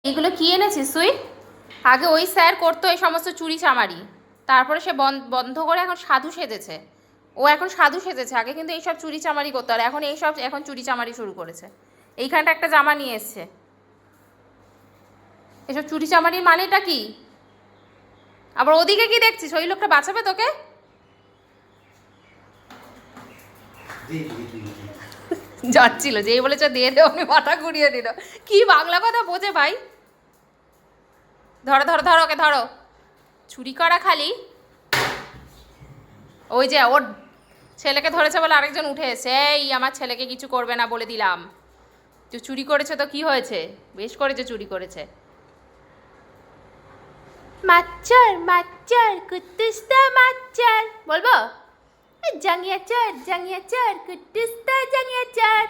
এগুলো কি এনেছিস তুই? আগে ওই স্যার করতো এই সমস্ত চুরি চামারি, তারপরে সে বন্ধ করে এখন সাধু সেজেছে। ও এখন সাধু সেজেছে, আগে কিন্তু এইসব চুরি চামারি করতো, আর এখন এইসব এখন চুরি চামারি শুরু করেছে। এইখানটা একটা জামা নিয়ে এসছে। এসব চুরি চামারির মানেটা কি? আবার ওদিকে কি দেখছিস? ওই লোকটা বাঁচাবে তোকে? যাচ্ছিল, যেই বলেছে দিয়ে দে অমনি মাথা ঘুরিয়ে দিল। কি বাংলা কথা বোঝে ভাই? ধরো ধরো ধরো, ওকে ধরো। চুরি করা খালি ওই যে ওর ছেলেকে ধরেছে বলে আরেকজন উঠে এসে, এই আমার ছেলেকে কিছু করবে না বলে দিলাম। তুই চুরি করেছে তো কি হয়েছে? বেশ করেছে, চুরি করেছে। মাচ্চার মাচ্চার কুত্তুস্তা মাচ্চার বলবো? জাঙ্গিয়া চার কুত্তুস্তা জাঙ্গিয়া চার।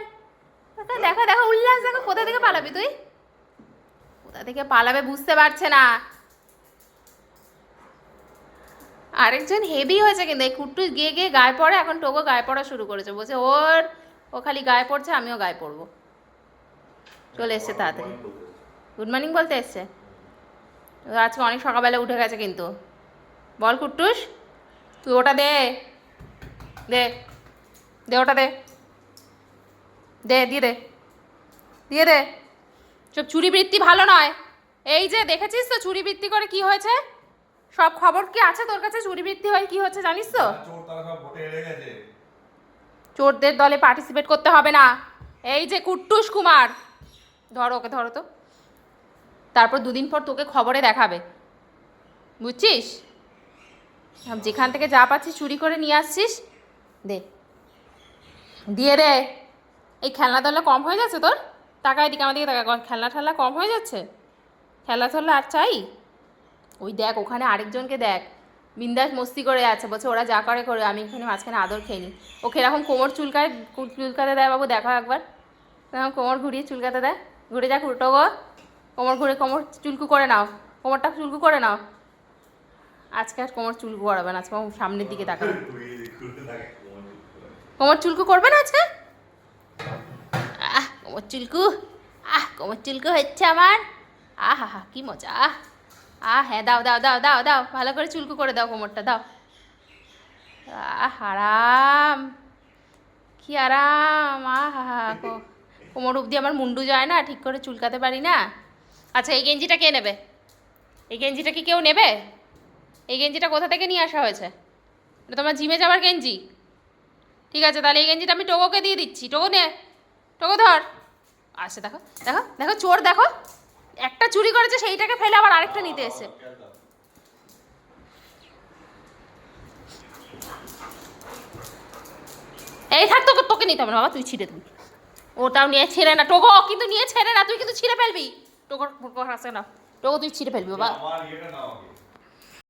দেখো দেখো উল্লাস, দেখো কোথা থেকে পালাবি তুই? কোথা থেকে পালাবে বুঝতে পারছে না। আরেকজন হেভি হয়েছে কিন্তু, এই কুট্টুস গিয়ে গিয়ে গায়ে পড়ে, এখন টোগো গায়ে পড়া শুরু করেছে, বলছে ও খালি গায়ে পড়ছে, আমিও গায়ে পড়বো। চলে এসছে তাড়াতাড়ি, গুড মর্নিং বলতে এসছে। আজকে অনেক সকালবেলা উঠে গেছে কিন্তু। বল কুট্টুস, তুই ওটা দে দে দে, ওটা দে দে, দিয়ে দে, দিয়ে দে। সব চুরি বৃত্তি ভালো নয়। এই যে দেখেছিস তো চুরি বৃত্তি করে কি হয়েছে? সব খবর কি আছে তোর কাছে? চুরি বৃত্তি হয়ে কি হচ্ছে জানিস তো? চোরদের দলে পার্টিসিপেট করতে হবে না। এই যে কুট্টুস কুমার, ধরো ওকে, ধরো তো। তারপর দুদিন পর তোকে খবরে দেখাবে, বুঝছিস? যেখান থেকে যা পাচ্ছিস চুরি করে নিয়ে আসছিস, দে, দিয়ে দে। এই খেলনা দোলনা কম হয়ে যাচ্ছে তোর? টাকা এদিকে আমার দিকে টাকা, খেলনা ঠেলনা কম হয়ে যাচ্ছে? খেলা ধরলে আর চাই? ওই দেখ ওখানে আরেকজনকে দেখ, বিন্দাস মস্তি করে যাচ্ছে, বলছে ওরা যা করে করে, আমি এখানে মাঝখানে আদর খেয়ে নিই। ওকে এরকম কোমর চুলকাতে দেয় বাবু, দেখো একবার কোমর ঘুরিয়ে চুলকাতে দেয়। ঘুরে যাক উল্টো গো, কোমর ঘুরে কোমর চুলকু করে নাও, কোমরটা চুলকু করে নাও। আজকে আর কোমর চুলকু করাবে না, আজকে সামনের দিকে তাকাবে। কোমর চুলকু করবে না আজকে? কোমর চুলকু, কোমর চুলকু হচ্ছে আমার। হা হা, কি মজা। হ্যাঁ, দাও দাও দাও দাও দাও, ভালো করে চুলকু করে দাও কোমরটা, দাও। আরাম, কি আরাম। হা হা, কোমর অবধি আমার মুন্ডু যায় না, ঠিক করে চুলকাতে পারি না। আচ্ছা, এই গেঞ্জিটা কে নেবে? এই গেঞ্জিটা কি কেউ নেবে? এই গেঞ্জিটা কোথা থেকে নিয়ে আসা হয়েছে? এটা তোমার জিমে যাওয়ার গেঞ্জি? ঠিক আছে, তাহলে এই গেঞ্জিটা আমি টোগোকে দিয়ে দিচ্ছি। টোগো নে, টোগো ধর। আচ্ছা, দেখো দেখো দেখো, চোর দেখো, একটা চুরি করেছে সেইটাকে ফেলে আবার আরেকটা নিতে এসে। এই থাক, তোকে তোকে নিতে হবে না বাবা, তুই ছিঁড়ে দিবি। ওটাও নিয়ে ছেড়ে না টোগো, কিন্তু নিয়ে ছেড়ে না, তুই কিন্তু ছিঁড়ে ফেলবি। টোগোর কাছে না, টোগো তুই ছিঁড়ে ফেলবি বাবা।